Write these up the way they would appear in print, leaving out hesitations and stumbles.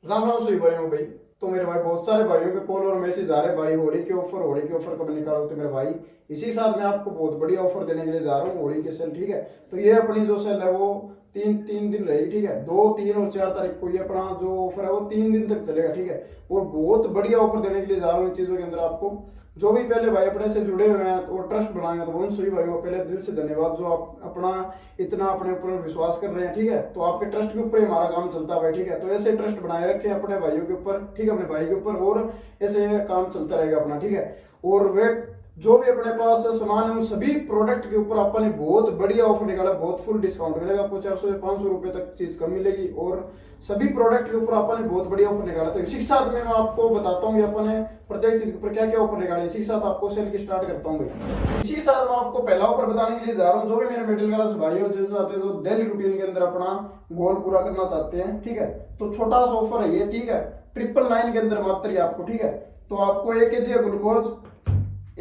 राम राम सही भाइयों भाई। तो मेरे भाई बहुत सारे भाइयों के कॉल और मैसेज आ रहे भाई, होली के ऑफर कब निकालो। तो मेरे भाई इसी साथ मैं आपको बहुत बढ़िया ऑफर देने के लिए जा रहा हूँ, होली की सेल। ठीक है, तो ये अपनी जो सेल है वो तीन तीन दिन रहेगी। ठीक है, 2, 3 और 4 तारीख को ये अपना जो ऑफर है वो 3 दिन तक चलेगा। ठीक है, और बहुत बढ़िया ऑफर देने के लिए जा रहा हूँ इन चीजों के अंदर आपको। जो भी पहले भाई अपने से जुड़े हुए हैं और ट्रस्ट बनाए तो उन सभी भाइयों को पहले दिल से धन्यवाद, जो आप अपना इतना अपने ऊपर विश्वास कर रहे हैं। ठीक है, तो आपके ट्रस्ट के ऊपर ही हमारा काम चलता है भाई। ठीक है, तो ऐसे ट्रस्ट बनाए रखें अपने भाइयों के ऊपर। ठीक है, अपने भाई के ऊपर, और ऐसे काम चलता रहेगा अपना। ठीक है, और वे जो भी अपने पास सामान है उन सभी प्रोडक्ट के ऊपर अपन ने बहुत बढ़िया ऑफर निकाला, बहुत फुल डिस्काउंट मिलेगा आपको। 400 से 500 रुपए तक चीज कम मिलेगी, और सभी प्रोडक्ट के ऊपर अपन ने बहुत बढ़िया ऑफर निकाला। तो इसी के साथ में मैं आपको बताता हूँ अपन ने प्रत्येक चीज के ऊपर क्या क्या ऑफर निकाले। इसी के साथ आपको सेल की स्टार्ट करता हूँ भाई। इसी के साथ मैं आपको पहला ऑफर बताने के लिए जा रहा हूँ। जो भी मेरे मिडिल क्लास भाई और जो चाहते हैं, जो डेली रूटीन के अंदर अपना गोल पूरा करना चाहते हैं, ठीक है, तो छोटा सा ऑफर है ये। ठीक है, 999 के अंदर मात्र ही आपको। ठीक है, तो आपको 1 kg ग्लूकोज,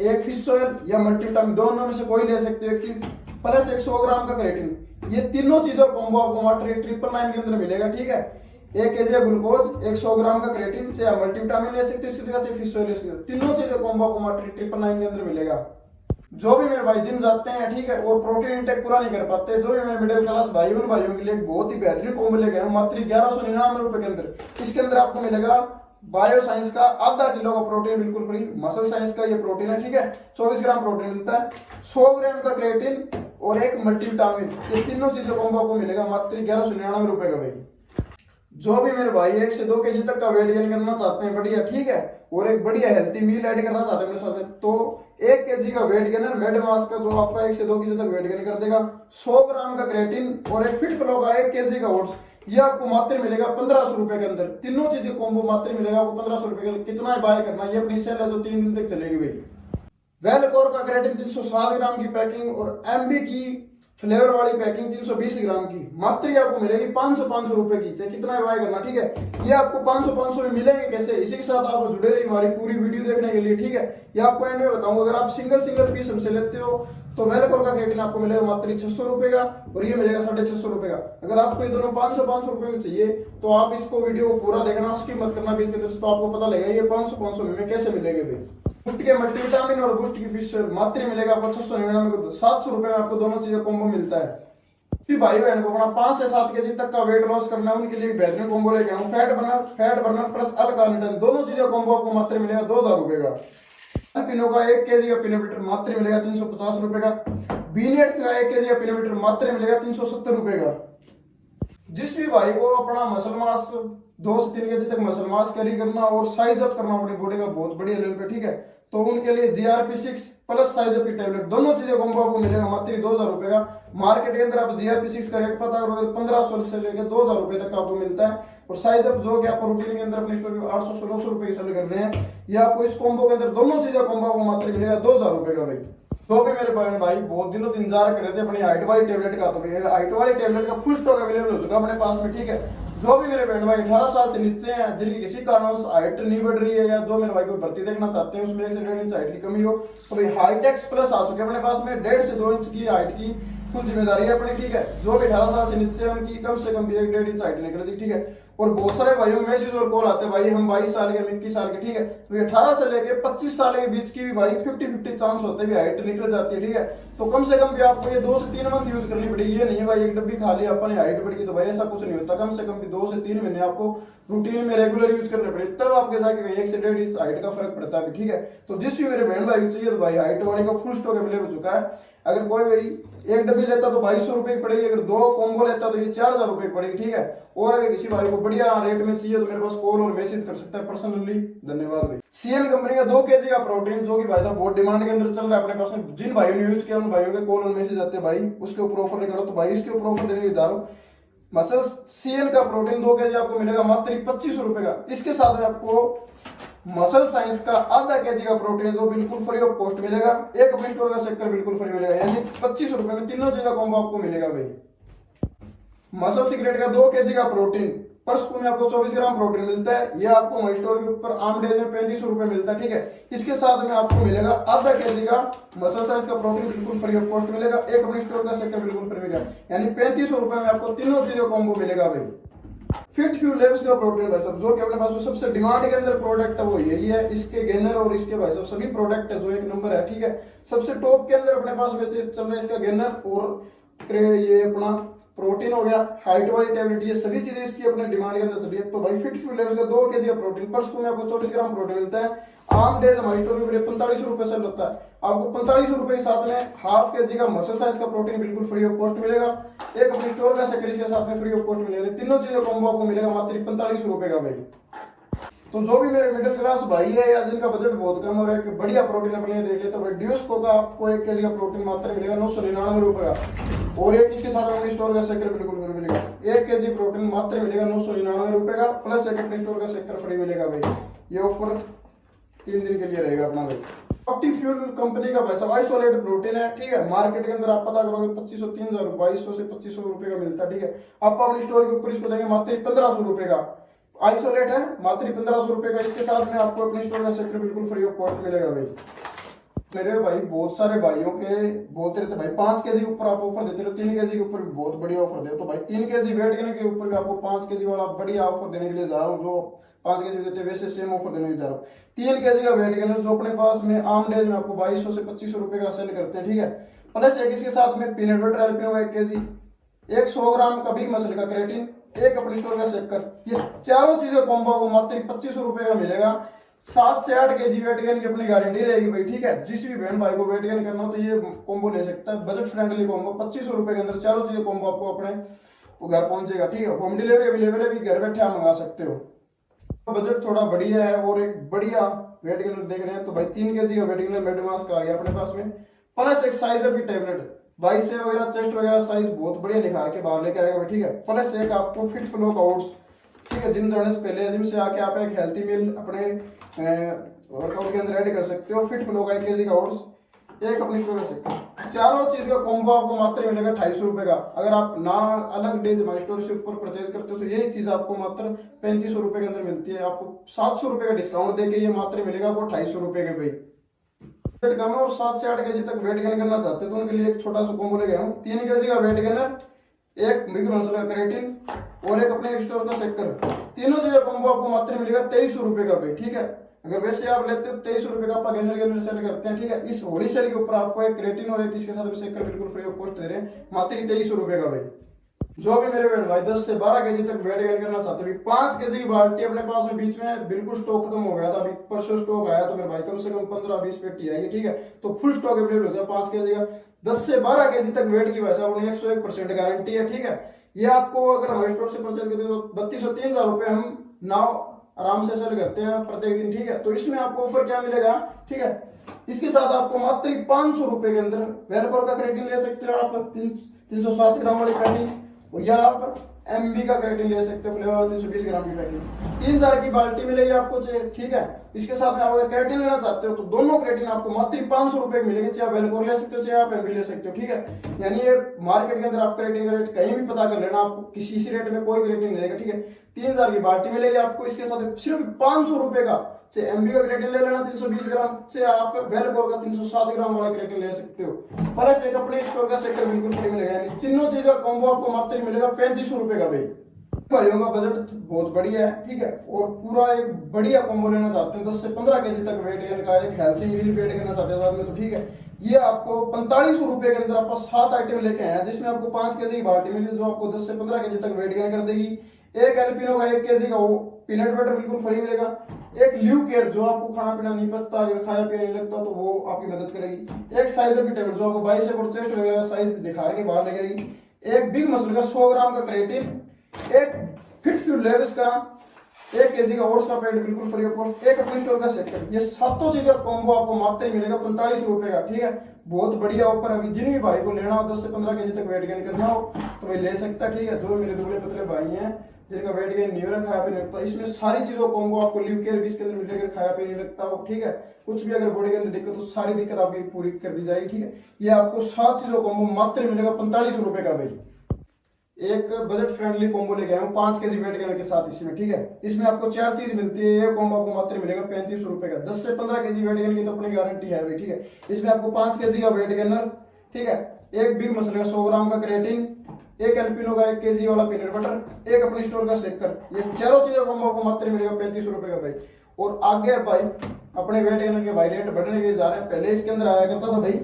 एक फिश ऑयल या मल्टीविटामिन, दोनों में से कोई ले सकते हो एक चीज, प्लस 100 ग्राम का क्रेटिन, ये तीनों चीजों कॉम्बो आपको मात्र 999 के अंदर मिलेगा। ठीक है, 1 kg ग्लूकोज, 100 ग्राम का क्रेटिन से आप मल्टीविटामिन ले सकते हो, इसकी जगह से फिश ऑयल ले सकते हो। तीनों चीजों कॉम्बो आपको मात्र 999 के अंदर मिलेगा। जो भी मेरे भाई जिम जाते हैं, ठीक है, और प्रोटीन इंटेक पूरा नहीं कर पाते, जो भी मेरे मिडिल क्लास भाई उन भाइयों के लिए एक बहुत ही बेहतरीन कॉम्बो लेके आया हूं मात्र 1199 रुपए के अंदर। इसके अंदर आपको मिलेगा बायो साइंस का आधा किलो का प्रोटीन बिल्कुल फ्री, मसल साइंस का ये प्रोटीन है। ठीक है, 24 ग्राम प्रोटीन मिलता है, 100 ग्राम का क्रेटिन और एक मल्टीविटामिन, ये तीनों चीजों कॉम्बो आपको मिलेगा मात्र 1199 रुपए का भाई। जो भी मेरे भाई 1 से 2 kg तक का वेट गेन करना चाहते हैं बढ़िया, ठीक है, और एक बढ़िया हेल्थी मील ऐड करना चाहते हैं मेरे साथ में, तो 1 kg का वेट गेनर मेडमास का जो आपका 1 से 2 kg तक वेट गेन कर देगा, 100 ग्राम का क्रेटिन और एक फिट फ्लो का 1 kg का ओट्स, ये आपको मात्र मिलेगा 1500 रुपए के अंदर। तीनों चीजें कॉम्बो मात्र मिलेगा आपको 1500 रुपए के अंदर। कितना बाय करना, ये अपनी सेल है जो 3 दिन तक चलेगी भाई। वेलकोर का क्रेटिन 307 ग्राम की पैकिंग और एमबी की फ्लेवर वाली पैकिंग 320 ग्राम की मात्र ही आपको मिलेगी 500 रुपए की। चाहे कितना बाय करना, ठीक है, ये आपको 500 में मिलेंगे कैसे, इसी के साथ आप जुड़े रहिए हमारी पूरी वीडियो देखने के लिए। ठीक है, ये आपको एंड में बताऊंगा। अगर आप सिंगल पीस हमसे लेते हो तो वेलकोर का क्रेटिन आपको मिलेगा मात्र 600 रुपए का, और ये मिलेगा 650 रुपए का। अगर आपको ये दोनों 500 रुपए में चाहिए तो आप इसको वीडियो को पूरा देखना, उसकी मत करना बीच के, तो आपको पता लगेगा ये 500 में कैसे मिलेंगे भाई। बूस्ट के मल्टीविटामिन और बूस्ट की फिश मात्र मिलेगा आपको 699 को, 700 रुपए में आपको दोनों चीजें कॉम्बो मिलता है। फिर भाई बहन को अपना 5 से 7 kg तक का वेट लॉस करना है, उनके लिए बेहतरीन कॉम्बो लेके आऊँ, फैट बर्नर प्लस अल्कार्निटन, दोनों चीजें कॉम्बो आपको मात्र मिलेगा 2000 रुपए का। पिनो का 1 kg का पीनट बटर मात्र मिलेगा 350 रुपए का। बीनेट्स का 1 kg का पीनट बटर मात्र मिलेगा 370 रुपए का। जिस भी भाई को अपना मसल मास 2 से 3 kg तक मसल मास कैरी करना और साइज अप करना अपनी बॉडी का बहुत बढ़िया लेवल पे, ठीक है, तो उनके लिए GRP6 प्लस साइज अप की टेबलेट, दोनों चीजें कॉम्बो आपको मिलेगा मात्र 2000 रुपए का। मार्केट के अंदर आप GRP6 का रेट पता करोगे तो 1500 से लेकर 2000 रुपए तक आपको मिलता है, और साइज अप जो कि आप रूटीन के अंदर अपनी स्टोर में 800 से 900 रुपए की सेल कर रहे हैं, ये आपको इस कॉम्बो के अंदर दोनों चीजें कॉम्बो आपको मात्र मिलेगा 2000 रुपए का भाई। तो भी मेरे बहन भाई बहुत दिनों से इंतजार कर रहे थे अपनी हाइट वाली टेबलेट का, तो हाइट वाली टेबलेट का फुल स्टॉक अवेलेबल हो चुका अपने पास में। ठीक है, जो भी मेरे बहन भाई 18 साल से नीचे हैं, जिनकी किसी कारण से हाइट नहीं बढ़ रही है, या जो मेरे भाई को भर्ती देखना चाहते हैं उसमें 1 से 1.5 इंच हाइट की कमी हो, तो भाई हाईटेक्स प्लस आ चुके अपने पास में 1.5 से 2 इंच की हाइट की फुल जिम्मेदारी है अपनी। ठीक है, जो भी 18 साल से नीचे है उनकी कम से कम भी 1.5 इंच हाइट निकल जाए। ठीक है, और बहुत सारे भाइयों में मैसेज और कॉल आते हैं भाई हम 22 साल के, 21 साल के, ठीक है, तो 18 से लेके 25 साल के बीच की भी भाई 50-50 चांस होते हैं हाइट निकल जाती है। ठीक है, तो कम से कम भी आपको ये 2 से 3 मंथ यूज करनी पड़ेगी। ये नहीं है भाई एक डब्बी खा ली अपन हाइट बढ़ गई, तो भाई ऐसा कुछ नहीं होता। कम से कम भी 2 से 3 महीने आपको रूटीन में रेगुलर यूज करने पड़े, तब आपके जाके 1 से 1.5 इंच हाइट का फर्क पड़ता है। ठीक है, तो जिस भी मेरे बहन भाई चाहिए तो भाई हाइट वाले का फुल स्टॉक अवेलेबल हो चुका है। अगर कोई भाई एक डब्बी लेता तो 2200 रुपए की पड़ेगी, अगर 2 कॉम्बो लेता तो ये 4000 रुपए की पड़ेगी। ठीक है, और अगर किसी भाई को बढ़िया रेट में चाहिए तो मेरे पास कॉल और मैसेज कर सकता है पर्सनली। धन्यवाद भाई। सीएन कंपनी का 2 kg का प्रोटीन, जो कि भाई साहब बहुत डिमांड के अंदर चल रहा है अपने पास में, जिन भाइयों ने यूज किया उन भाइयों के कॉल और मैसेज आते हैं भाई उसके ऊपर ऑफर निकालो, तो भाई इसके ऊपर ऑफर देने की जा रहा हूँ। मसल सीएन का प्रोटीन 2 kg आपको मिलेगा मात्र 2500 रुपए का। इसके साथ में आपको मसल साइंस का आधा kg का प्रोटीन जो बिल्कुल फ्री ऑफ कॉस्ट मिलेगा, एक अपने स्टोर का सेक्टर बिल्कुल फ्री मिलेगा, यानी 2500 रुपए में तीनों चीज का कॉम्बो आपको मिलेगा भाई। मसल सीक्रेट का 2 kg का प्रोटीन पर स्कूल में आपको 24 ग्राम प्रोटीन मिलता है, ये आपको मई स्टोर के ऊपर आम डेज में 3500 रुपए मिलता है। ठीक है, इसके साथ में आपको मिलेगा आधा kg का मसल साइंस का प्रोटीन बिल्कुल फ्री ऑफ कॉस्ट मिलेगा, एक अपने स्टोर का सेक्टर बिल्कुल फ्री मिलेगा, यानी 3500 रुपए में आपको तीनों चीजों कॉम्बो मिलेगा भाई। फिट फ्यूल लेवल्स का प्रोटीन भाई साहब, जो कि अपने पास में सबसे डिमांड के अंदर प्रोडक्ट है वो यही है। इसके गेनर और इसके भाई साहब सभी प्रोडक्ट है जो एक नंबर है, ठीक है। सबसे टॉप के अंदर अपने पास में चल रहा है इसका गेनर और ये अपना प्रोटीन हो गया, हाइट वाली टैबलेट, ये सभी चीजें इसकी अपने डिमांड के अंदर चल रही है। तो भाई फिट फ्यूल लेवल्स का 2 kg का प्रोटीन पर स्कूल में आपको 24 ग्राम प्रोटीन मिलता है। आम डेज हमारी स्टोर में 45 रुपए सेल होता है, आपको 45 रुपए के साथ में हाफ kg का मसल साइज का प्रोटीन बिल्कुल फ्री ऑफ कॉस्ट मिलेगा। एक अपनी स्टोर का सेक्रेटरी के साथ में फ्री ऑफ कॉस्ट मिलेगा। तीनों चीजों कॉम्बो आपको मिलेगा मात्र 45 रुपए का भाई। तो जो भी मेरे मिडिल क्लास भाई है या जिनका बजट बहुत कम हो रहा है कि बढ़िया प्रोटीन अपने लिए देख ले, तो भाई डियोस्को का आपको 1 kg का प्रोटीन मात्र मिलेगा 999 रुपए का। और एक इसके साथ अपने स्टोर का सेक्रेटरी बिल्कुल मिलेगा। 1 kg प्रोटीन मात्र मिलेगा 999 रुपए का, प्लस एक अपने स्टोर का सेक्रेटरी फ्री मिलेगा भाई। ये ऑफर 3 दिन के लिए रहेगा अपना भाई। ऑप्टीफ्यूल कंपनी का भाई साहब आइसोलेट प्रोटीन है, ठीक है। मार्केट के अंदर आप पता करोगे 2500 2200 से 2500 रुपए का मिलता है, ठीक है। आप अपनी स्टोर के ऊपर इसको देंगे मात्र 1500 रुपए का। आइसोलेट है मात्र 1500 रुपए का। इसके साथ में आपको अपनी स्टोर का सेक्टर बिल्कुल फ्री ऑफ कॉस्ट मिलेगा भाई। मेरे भाई बहुत सारे भाइयों के बोलते रहते भाई 5 kg ऊपर आप ऑफर देते रहो, 3 kg के ऊपर भी बहुत बढ़िया ऑफर दे। तो भाई 3 kg वेट करने के ऊपर भी आपको 5 kg वाला बढ़िया ऑफर देने के लिए जा रहा हूँ। जो 5 kg देते वैसे सेम ऑफर देने के लिए जा रहा हूँ। 3 kg का वेट गेनर जो अपने पास में आम डेज में आपको 2200 से 2500 रुपए का सेल करते हैं, ठीक है। प्लस एक इसके साथ में पीनट बटर एल्पिनो होगा 1 kg, एक 100 ग्राम का बिग मसल का क्रेटिन, एक अपनी स्टोर का शेकर, ये चारों चीजें कॉम्बो को मात्र 2500 रुपए का मिलेगा। 7 से 8 kg वेट गेन की अपनी गारंटी रहेगी भाई, ठीक है। जिस भी बहन भाई को वेट गेन करना हो तो ये कॉम्बो ले सकता है। बजट फ्रेंडली कॉम्बो 2500 रुपए के अंदर चारों चीजें कॉम्बो आपको अपने घर पहुंचेगा, ठीक है। होम डिलीवरी अवेलेबल है, भी घर बैठे आप मंगा सकते हो। बजट थोड़ा बढ़िया है और एक बढ़िया वेट गेनर देख रहे हैं तो भाई 3 kg का वेट गेनर मेडमास का आ गया अपने पास में। प्लस एक साइज अप की टैबलेट, बाइसेप वगैरह चेस्ट वगैरह साइज बहुत बढ़िया निखार के बाहर लेके आएगा, ठीक है। प्लस एक आपको फिट फ्लो का ओट्स, ठीक है। जिम जाने से पहले जिम से आके आप एक हेल्थी मील अपने वर्कआउट के अंदर ऐड कर सकते हो। फिट फ्लो का 1 kg का ओट्स, एक अपनी स्टोर का सेक्टर, चारों चीज का कॉम्बो आपको मात्र मिलेगा 250 रुपए का। अगर आप ना अलग डेज हमारे स्टोर से ऊपर परचेज करते हो तो यही चीज आपको मात्र 3500 रुपए के अंदर मिलती है। आपको 700 रुपए का डिस्काउंट देके ये मात्र मिलेगा आपको 250 रुपए के भाई। वेट कम है और 7 से 8 kg तक वेट गेन करना चाहते हैं तो उनके लिए एक छोटा सा कॉम्बो ले गया हूँ। 3 kg का वेट गेनर, एक बिग मसल का क्रेटिन और एक अपने स्टोर का शेकर, तीनों चीजें कॉम्बो आपको मात्र मिलेगा 2300 रुपए का भाई, ठीक है। अगर वैसे आप लेते हो 2300 रुपए का आप गेनर सेल करते हैं, ठीक है। इस होली सेल के ऊपर आपको एक क्रेटिन और एक इसके साथ में शेकर बिल्कुल फ्री ऑफ कॉस्ट दे रहे हैं मात्र 2300 रुपए का भाई। जो भी मेरे बहन भाई 10 से 12 kg तक वेट गेन करना चाहते हैं, 5 kg की बाल्टी अपने पास में बीच में बिल्कुल स्टॉक खत्म हो गया था, अभी परसों स्टॉक आया तो मेरे भाई कम से कम 15-20 पेटी आएगी, ठीक है। तो फुल स्टॉक अवेलेबल हो जाए 5 kg का। 10 से 12 kg तक वेट की वैसा 101% गारंटी है, ठीक है। ये आपको अगर हमारे स्टोर से परचेज करते हो तो 3200-3000 रुपए हम नाव आराम से सेल करते हैं प्रत्येक दिन, ठीक है। तो इसमें आपको ऑफर क्या मिलेगा, ठीक है। इसके साथ आपको मात्र 500 रुपए के अंदर वेलकोर का क्रेटिन ले सकते हो आप 307 ग्राम वाली पैकिंग, या आप एमबी का क्रेटिन ले सकते हो फ्लेवर 320 ग्राम की पैकिंग। 3000 की बाल्टी मिलेगी आपको, ठीक है। इसके साथ में आप अगर क्रेटिन लेना चाहते हो तो दोनों क्रेटिन आपको मात्र 500 रुपए की मिलेंगे, चाहे आप वेलकोर ले सकते हो चाहे आप एमबी ले सकते हो, ठीक है। यानी ये मार्केट के अंदर आप क्रेटिन का रेट कहीं भी पता कर लेना, आपको किसी इसी रेट में कोई क्रेटिन नहीं देगा, ठीक है। 3000 की बाल्टी मिलेगी आपको, इसके साथ सिर्फ 500 रुपए का से एमबी का क्रेटिन ले लेना 320 ग्राम, से आप वेलकोर का 307 ग्राम वाला क्रेटिन ले सकते हो। प्लस एक अपने स्टोर का शेकर बिल्कुल फ्री मिलेगा। यानी तीनों चीजों का कॉम्बो आपको मात्र मिलेगा 3500 रुपए का भाई। भाइयों का बजट बहुत बढ़िया है, ठीक है। और पूरा एक बढ़िया कॉम्बो लेना चाहते हैं 10 से 15 kg तक वेट गेन का, एक हेल्थी मील वेट करना चाहते हैं साथ में, तो ठीक है। ये आपको 4500 रुपए के अंदर आपको 7 आइटम लेके आए हैं, जिसमें आपको 5 kg की बाल्टी मिली जो आपको 10 से 15 kg तक वेट गेन कर देगी। एक एल्पिनो का 1 kg का वो पीनट बटर बिल्कुल फ्री मिलेगा। एक ल्यू केयर जो आपको खाना पीना नहीं पचता, अगर खाया पिया नहीं लगता तो वो आपकी मदद करेगी। एक साइज की टेबल जो आपको बाइसेप और चेस्ट वगैरह साइज दिखा के बाहर लगेगी। एक बिग मसल का 100 ग्राम का क्रेटिन, एक फिट फ्यूल लेवल्स का 1 kg का ओट्स का पैकेट बिल्कुल फ्री ऑफ कॉस्ट, एक अपने स्टोर का शेकर। ये सातों चीजों का कॉम्बो आपको मात्र ही मिलेगा 45 रुपए का, ठीक है। बहुत बढ़िया ऑफर। अभी जिन भी भाई को लेना हो 10 से 15 kg तक वेट गेन करना हो तो भाई ले सकता है, ठीक है। जो मेरे दुबले पतले भाई हैं जिनका वेट गेन नहीं हो रहा, खाया भी नहीं लगता, इसमें सारी चीजों कॉम्बो आपको ल्यू केयर भी इसके अंदर मिलेगा, खाया भी नहीं लगता हो, ठीक है। कुछ भी अगर बॉडी के अंदर दिक्कत तो सारी दिक्कत आपकी पूरी कर दी जाएगी, ठीक है। ये आपको 7 चीजों कॉम्बो मात्र मिलेगा 45 रुपए का भाई। एक बजट फ्रेंडली कॉम्बो लेके आया हूँ 5 kg वेट गेनर के साथ इसमें, ठीक है। इसमें आपको 4 चीज मिलती है। ये कॉम्बो आपको मात्र मिलेगा 3500 रुपए का। 10 से 15 kg वेट गेनर की तो अपनी गारंटी है भाई, ठीक है। इसमें आपको 5 kg का वेट गेनर, ठीक है। एक बिग मसल का 100 ग्राम का क्रेटिन, एक एल्पिनो का 1 kg वाला पीनट बटर, एक अपनी स्टोर का शेकर, ये चारों चीजों को आपको मात्र मिलेगा 35 रुपए का भाई। और आगे भाई अपने वेट गेनर के भाई रेट बढ़ने के लिए जा रहे हैं। पहले इसके अंदर आया करता था भाई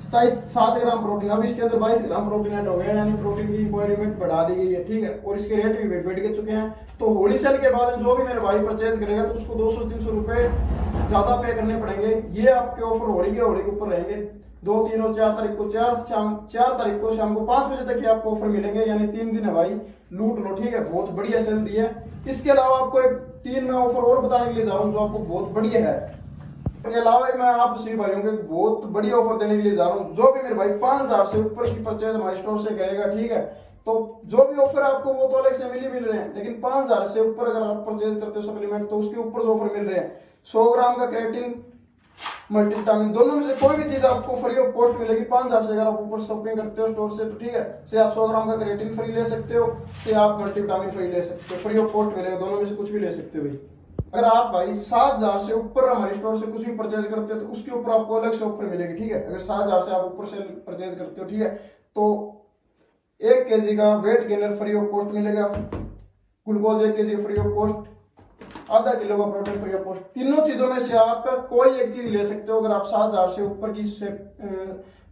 7 ग्राम प्रोटीन, अब इसके अंदर 22 ग्राम प्रोटीन ऐड हो गया, यानी प्रोटीन की रिक्वायरमेंट बढ़ा दी गई है, ठीक है। और इसके रेट भी बढ़ के चुके हैं। तो होली सेल के बाद जो भी मेरे भाई परचेज करेगा तो उसको 200-300 रुपए ज्यादा पे करने पड़ेंगे। ये आपके ऑफर होली के ऊपर रहेंगे 2, 3 और 4 तारीख को, 4 तारीख को शाम को 5 बजे तक ये आपको ऑफर मिलेंगे, यानी 3 दिन है भाई, लूट लो, ठीक है। बहुत बढ़िया सेल दी है। इसके अलावा आपको एक 3 में ऑफर और बताने के लिए जा रहा हूँ जो आपको बहुत बढ़िया है। इसके अलावा मैं आप सभी भाइयों को बहुत बढ़िया ऑफर देने के लिए जा रहा हूँ। जो भी मेरे भाई 5000 से ऊपर की परचेज हमारे स्टोर से करेगा, ठीक है, तो जो भी ऑफर है आपको वो तो अलग से मिल रहे हैं, लेकिन 5000 से ऊपर अगर आप परचेज करते हो सप्लीमेंट तो उसके ऊपर जो ऑफर मिल रहे हैं 100 ग्राम का क्रेटिन, मल्टीविटामिन, दोनों में से कोई भी चीज आपको फ्री ऑफ कॉस्ट मिलेगी 5000 से। अगर आप ऊपर शॉपिंग करते हो स्टोर से तो ठीक है, से आप 100 ग्राम का क्रेटिन फ्री ले सकते हो, से आप मल्टीविटामिन फ्री ले सकते हो, फ्री ऑफ कॉस्ट मिलेगा, दोनों में से कुछ भी ले सकते हो भाई। अगर आप भाई 7000 से ऊपर हमारे स्टोर से कुछ भी परचेज करते हो तो उसके ऊपर आपको अलग से ऑफर मिलेगी, ठीक है। अगर 7000 से आप ऊपर से परचेज करते हो, ठीक है, तो 1 kg का weight gainer free of cost मिलेगा, glucose 1 kg free of cost, आधा किलो का प्रोटीन फ्री ऑफ कॉस्ट। तीनों चीजों में से आप कोई एक चीज ले सकते हो। अगर आप 7000 से ऊपर की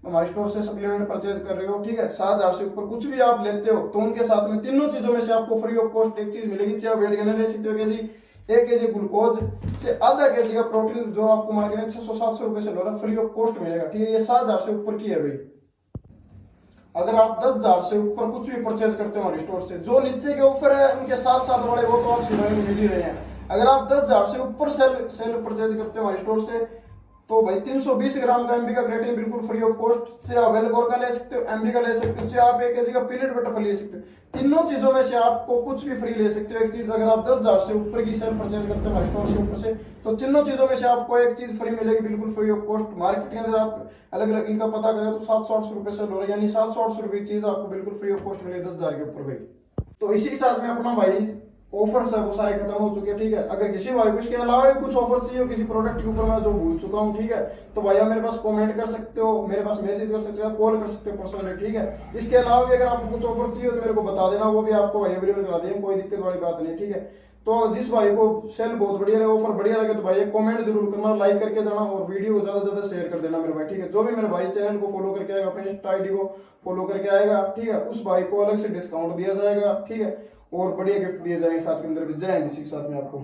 हमारे स्टोर से सप्लीमेंट परचेज कर रहे हो, ठीक है, 7000 से ऊपर कुछ भी आप लेते हो तो उनके साथ में तीनों चीजों में से आपको फ्री ऑफ कॉस्ट एक चीज मिलेगी। चाहे वेट गेनर ले सकते हो केजी, 1 kg ग्लूकोज से आधा kg का प्रोटीन जो आपको मार्केट में 600-700 रुपए से लो रहा फ्री ऑफ कॉस्ट मिलेगा, ठीक है। ये 7000 से ऊपर की है भाई। अगर आप 10,000 से ऊपर कुछ भी परचेज करते हो हमारे स्टोर से, जो नीचे के ऑफर है उनके साथ साथ वाले वो तो आप सीधा मिल ही रहे हैं। अगर आप 10,000 से ऊपर सेल परचेज करते हो हमारे स्टोर से तो भाई 320 ग्राम का एमबी का क्रेटिन बिल्कुल फ्री ऑफ कॉस्ट से आप वेलगोर का ले सकते हो, एमबी का ले सकते हो, चाहे आप 1 kg का पीनट बटर ले सकते हो। तीनों चीजों में से आपको कुछ भी फ्री ले सकते हो एक चीज। अगर आप 10,000 से ऊपर की सेल परचेज करते हो हमारे स्टोर से ऊपर से तो तीनों चीजों में से आपको एक चीज फ्री मिलेगी बिल्कुल फ्री ऑफ कॉस्ट। मार्केट के अंदर आप अलग अलग इनका पता करें तो 700-800 रुपए सेल हो रहा है, यानी 700-800 रुपए की चीज आपको बिल्कुल फ्री ऑफ कॉस्ट मिलेगी 10,000 के ऊपर भाई। तो इसी के साथ में अपना भाई ऑफर्स है वो सारे खत्म हो चुके हैं, ठीक है। अगर किसी भाई को इसके अलावा भी कुछ ऑफर चाहिए हो किसी प्रोडक्ट के ऊपर मैं जो भूल चुका हूँ, ठीक है, तो भाई आप मेरे पास कमेंट कर सकते हो, मेरे पास मैसेज कर सकते हो, कॉल कर सकते हो पर्सनली, ठीक है। इसके अलावा भी अगर आपको कुछ ऑफर चाहिए तो मेरे को बता देना, वो भी आपको भाई अवेलेबल करा देंगे, कोई दिक्कत वाली बात नहीं, ठीक है। तो जिस भाई को सेल बहुत बढ़िया लगे, ऑफर बढ़िया लगे तो भाई एक कमेंट जरूर करना, लाइक करके जाना और वीडियो को ज्यादा से ज्यादा शेयर कर देना मेरे भाई, ठीक है। जो भी मेरे भाई चैनल को फॉलो करके आएगा, अपने इंस्टा आईडी को फॉलो करके आएगा, ठीक है, उस भाई को अलग से डिस्काउंट दिया जाएगा, ठीक है, और बढ़िया गिफ्ट दिए जाएंगे साथ के अंदर भी। जय हिंद। इसी के साथ में आपको